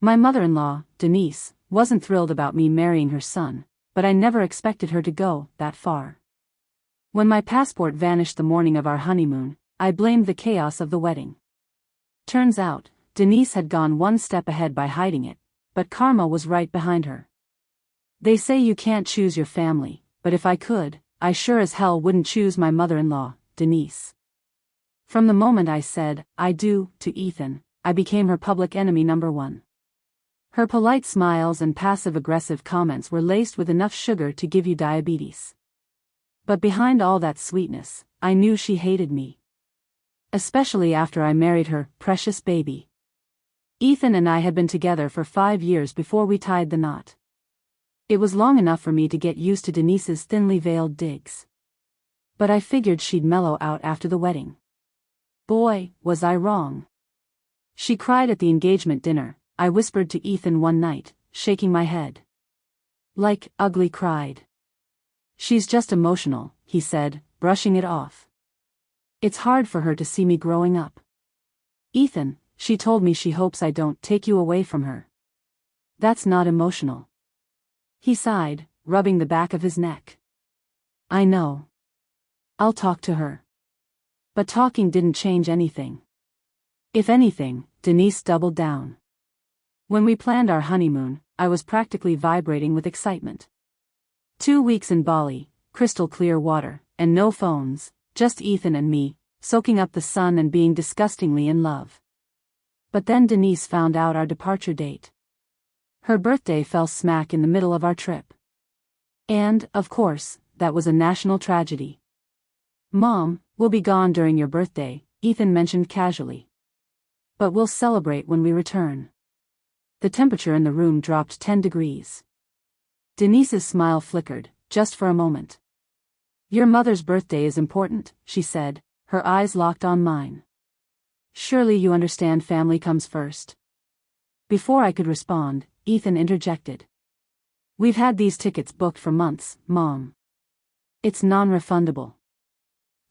My mother-in-law, Denise, wasn't thrilled about me marrying her son, but I never expected her to go that far. When my passport vanished the morning of our honeymoon, I blamed the chaos of the wedding. Turns out, Denise had gone one step ahead by hiding it, but karma was right behind her. They say you can't choose your family, but if I could, I sure as hell wouldn't choose my mother-in-law, Denise. From the moment I said, "I do," to Ethan, I became her public enemy number one. Her polite smiles and passive-aggressive comments were laced with enough sugar to give you diabetes. But behind all that sweetness, I knew she hated me. Especially after I married her precious baby. Ethan and I had been together for 5 years before we tied the knot. It was long enough for me to get used to Denise's thinly veiled digs. But I figured she'd mellow out after the wedding. Boy, was I wrong. She cried at the engagement dinner, I whispered to Ethan one night, shaking my head. Like, ugly cried. She's just emotional, he said, brushing it off. It's hard for her to see me growing up. Ethan, she told me she hopes I don't take you away from her. That's not emotional. He sighed, rubbing the back of his neck. I know. I'll talk to her. But talking didn't change anything. If anything, Denise doubled down. When we planned our honeymoon, I was practically vibrating with excitement. 2 weeks in Bali, crystal clear water, and no phones, just Ethan and me, soaking up the sun and being disgustingly in love. But then Denise found out our departure date. Her birthday fell smack in the middle of our trip. And, of course, that was a national tragedy. Mom, we'll be gone during your birthday, Ethan mentioned casually. But we'll celebrate when we return. The temperature in the room dropped 10 degrees. Denise's smile flickered, just for a moment. Your mother's birthday is important, she said, her eyes locked on mine. Surely you understand family comes first. Before I could respond, Ethan interjected. We've had these tickets booked for months, Mom. It's non-refundable.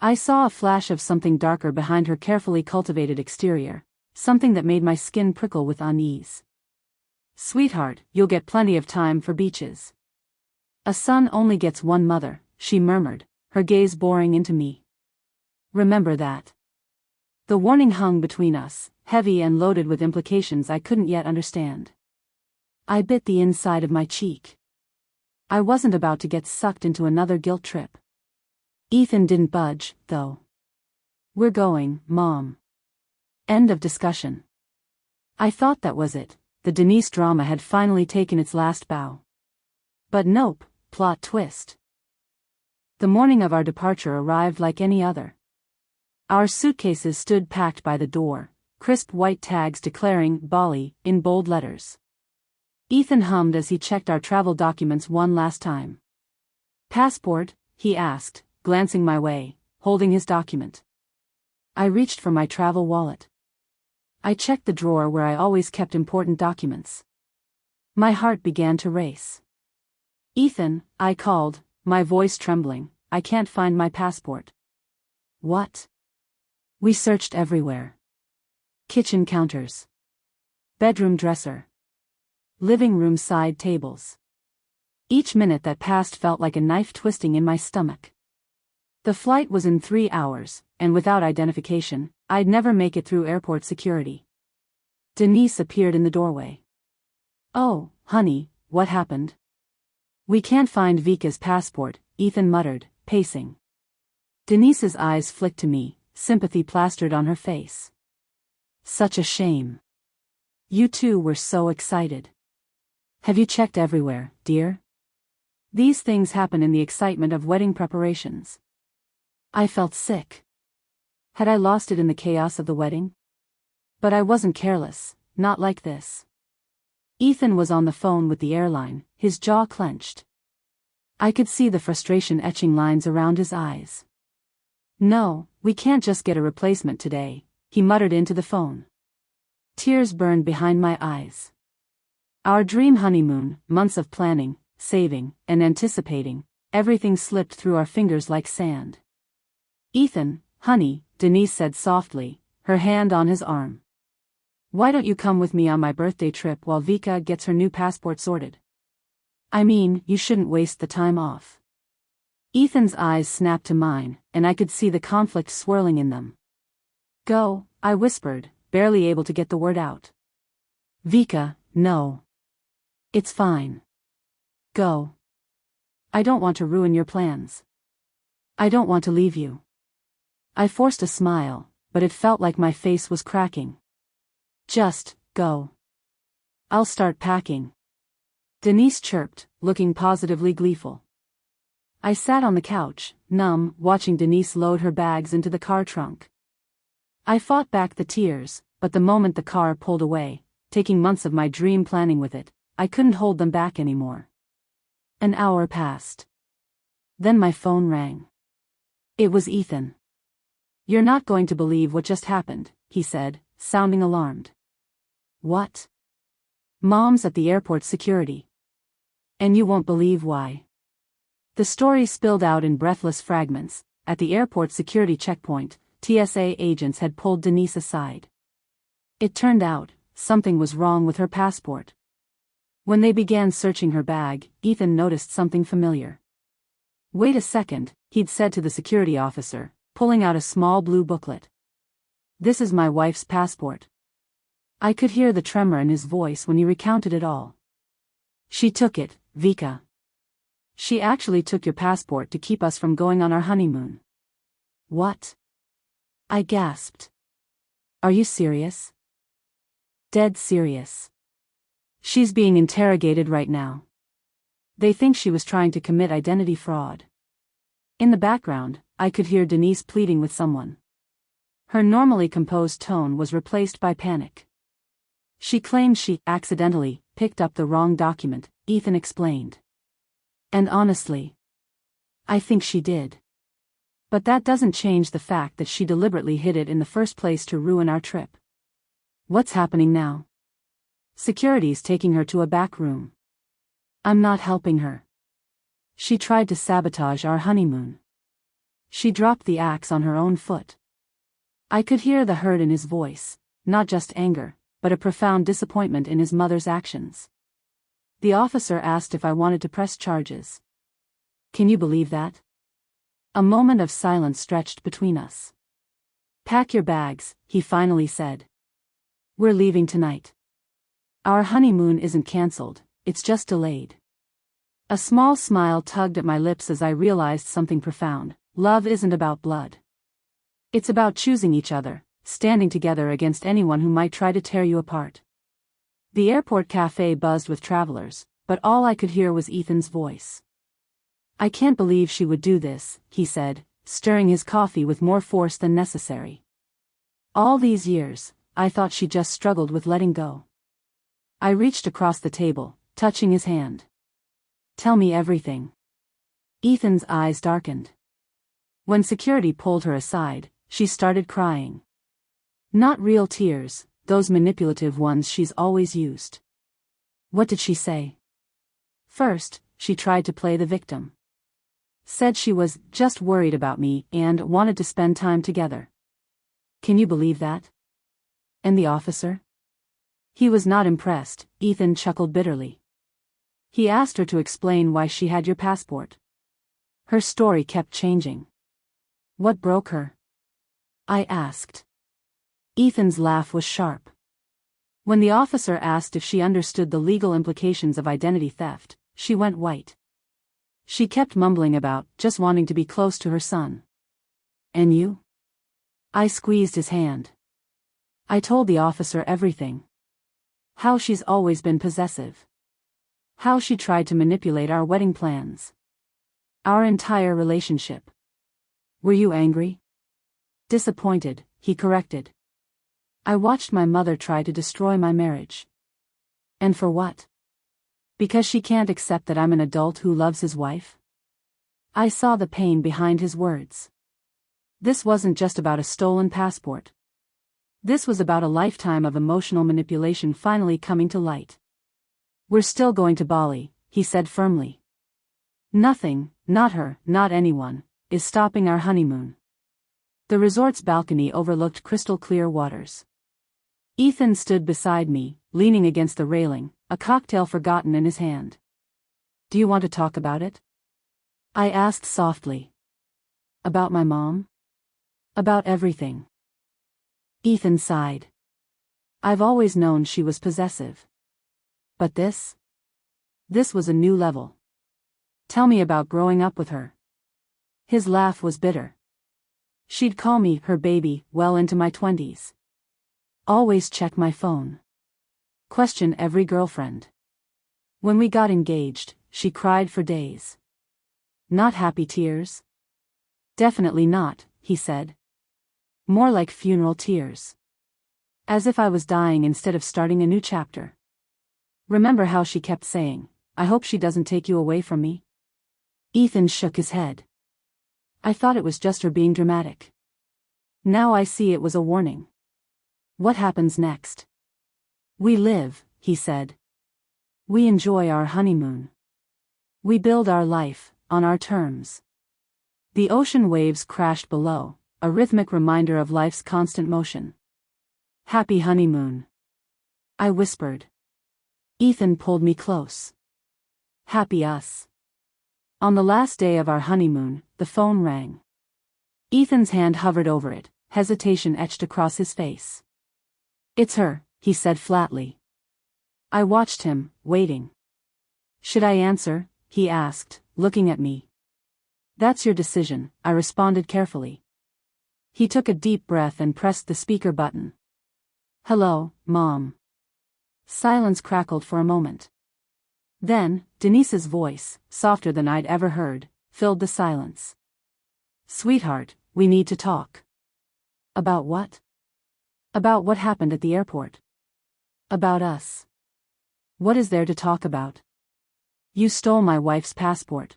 I saw a flash of something darker behind her carefully cultivated exterior, something that made my skin prickle with unease. Sweetheart, you'll get plenty of time for beaches. A son only gets one mother, she murmured, her gaze boring into me. Remember that. The warning hung between us, heavy and loaded with implications I couldn't yet understand. I bit the inside of my cheek. I wasn't about to get sucked into another guilt trip. Ethan didn't budge, though. We're going, Mom. End of discussion. I thought that was it. The Denise drama had finally taken its last bow. But nope, plot twist. The morning of our departure arrived like any other. Our suitcases stood packed by the door, crisp white tags declaring Bali in bold letters. Ethan hummed as he checked our travel documents one last time. Passport? He asked, glancing my way, holding his document. I reached for my travel wallet. I checked the drawer where I always kept important documents. My heart began to race. Ethan, I called, my voice trembling, I can't find my passport. What? We searched everywhere. Kitchen counters. Bedroom dresser. Living room side tables. Each minute that passed felt like a knife twisting in my stomach. The flight was in 3 hours, and without identification, I'd never make it through airport security. Denise appeared in the doorway. Oh, honey, what happened? We can't find Vika's passport, Ethan muttered, pacing. Denise's eyes flicked to me, sympathy plastered on her face. Such a shame. You two were so excited. Have you checked everywhere, dear? These things happen in the excitement of wedding preparations. I felt sick. Had I lost it in the chaos of the wedding? But I wasn't careless, not like this. Ethan was on the phone with the airline, his jaw clenched. I could see the frustration etching lines around his eyes. No, we can't just get a replacement today, he muttered into the phone. Tears burned behind my eyes. Our dream honeymoon, months of planning, saving, and anticipating, everything slipped through our fingers like sand. Ethan, honey, Denise said softly, her hand on his arm. Why don't you come with me on my birthday trip while Vika gets her new passport sorted? I mean, you shouldn't waste the time off. Ethan's eyes snapped to mine, and I could see the conflict swirling in them. Go, I whispered, barely able to get the word out. Vika, no. It's fine. Go. I don't want to ruin your plans. I don't want to leave you. I forced a smile, but it felt like my face was cracking. Just, go. I'll start packing. Denise chirped, looking positively gleeful. I sat on the couch, numb, watching Denise load her bags into the car trunk. I fought back the tears, but the moment the car pulled away, taking months of my dream planning with it, I couldn't hold them back anymore. An hour passed. Then my phone rang. It was Ethan. You're not going to believe what just happened, he said, sounding alarmed. What? Mom's at the airport security. And you won't believe why. The story spilled out in breathless fragments. At the airport security checkpoint, TSA agents had pulled Denise aside. It turned out, something was wrong with her passport. When they began searching her bag, Ethan noticed something familiar. Wait a second, he'd said to the security officer, pulling out a small blue booklet. This is my wife's passport. I could hear the tremor in his voice when he recounted it all. She took it, Vika. She actually took your passport to keep us from going on our honeymoon. What? I gasped. Are you serious? Dead serious. She's being interrogated right now. They think she was trying to commit identity fraud. In the background, I could hear Denise pleading with someone. Her normally composed tone was replaced by panic. She claimed she accidentally picked up the wrong document, Ethan explained. And honestly, I think she did. But that doesn't change the fact that she deliberately hid it in the first place to ruin our trip. What's happening now? Security's taking her to a back room. I'm not helping her. She tried to sabotage our honeymoon. She dropped the axe on her own foot. I could hear the hurt in his voice, not just anger, but a profound disappointment in his mother's actions. The officer asked if I wanted to press charges. Can you believe that? A moment of silence stretched between us. Pack your bags, he finally said. We're leaving tonight. Our honeymoon isn't cancelled, it's just delayed. A small smile tugged at my lips as I realized something profound. Love isn't about blood. It's about choosing each other, standing together against anyone who might try to tear you apart. The airport cafe buzzed with travelers, but all I could hear was Ethan's voice. I can't believe she would do this, he said, stirring his coffee with more force than necessary. All these years, I thought she just struggled with letting go. I reached across the table, touching his hand. Tell me everything. Ethan's eyes darkened. When security pulled her aside, she started crying. Not real tears, those manipulative ones she's always used. What did she say? First, she tried to play the victim. Said she was just worried about me and wanted to spend time together. Can you believe that? And the officer? He was not impressed, Ethan chuckled bitterly. He asked her to explain why she had your passport. Her story kept changing. What broke her? I asked. Ethan's laugh was sharp. When the officer asked if she understood the legal implications of identity theft, she went white. She kept mumbling about just wanting to be close to her son. And you? I squeezed his hand. I told the officer everything. How she's always been possessive. How she tried to manipulate our wedding plans. Our entire relationship. Were you angry? Disappointed, he corrected. I watched my mother try to destroy my marriage. And for what? Because she can't accept that I'm an adult who loves his wife? I saw the pain behind his words. This wasn't just about a stolen passport. This was about a lifetime of emotional manipulation finally coming to light. We're still going to Bali, he said firmly. Nothing, not her, not anyone, is stopping our honeymoon. The resort's balcony overlooked crystal clear waters. Ethan stood beside me, leaning against the railing, a cocktail forgotten in his hand. Do you want to talk about it? I asked softly. About my mom? About everything. Ethan sighed. I've always known she was possessive. But this? This was a new level. Tell me about growing up with her. His laugh was bitter. She'd call me her baby well into my 20s. Always check my phone. Question every girlfriend. When we got engaged, she cried for days. Not happy tears? Definitely not, he said. More like funeral tears. As if I was dying instead of starting a new chapter. Remember how she kept saying, I hope she doesn't take you away from me? Ethan shook his head. I thought it was just her being dramatic. Now I see it was a warning. What happens next? We live, he said. We enjoy our honeymoon. We build our life, on our terms. The ocean waves crashed below, a rhythmic reminder of life's constant motion. Happy honeymoon. I whispered. Ethan pulled me close. Happy us. On the last day of our honeymoon, the phone rang. Ethan's hand hovered over it, hesitation etched across his face. It's her, he said flatly. I watched him, waiting. Should I answer? He asked, looking at me. That's your decision, I responded carefully. He took a deep breath and pressed the speaker button. Hello, Mom. Silence crackled for a moment. Then, Denise's voice, softer than I'd ever heard, filled the silence. Sweetheart, we need to talk. About what? About what happened at the airport. About us. What is there to talk about? You stole my wife's passport.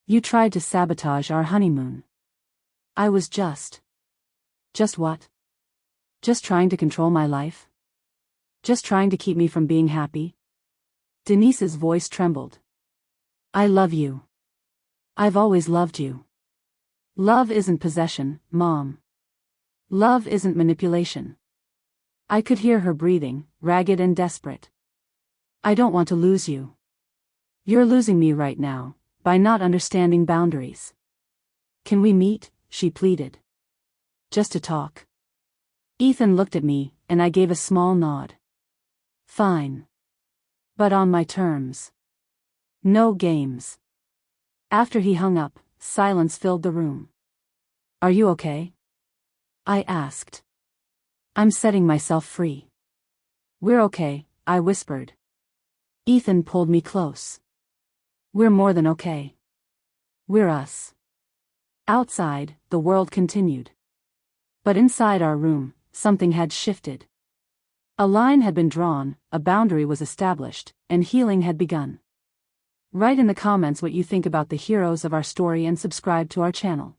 You tried to sabotage our honeymoon. I was just. Just what? Just trying to control my life? Just trying to keep me from being happy? Denise's voice trembled. I love you. I've always loved you. Love isn't possession, Mom. Love isn't manipulation. I could hear her breathing, ragged and desperate. I don't want to lose you. You're losing me right now, by not understanding boundaries. Can we meet? She pleaded. Just to talk. Ethan looked at me, and I gave a small nod. Fine. But on my terms. No games. After he hung up, silence filled the room. Are you okay? I asked. I'm setting myself free. We're okay, I whispered. Ethan pulled me close. We're more than okay. We're us. Outside, the world continued. But inside our room, something had shifted. A line had been drawn, a boundary was established, and healing had begun. Write in the comments what you think about the heroes of our story and subscribe to our channel.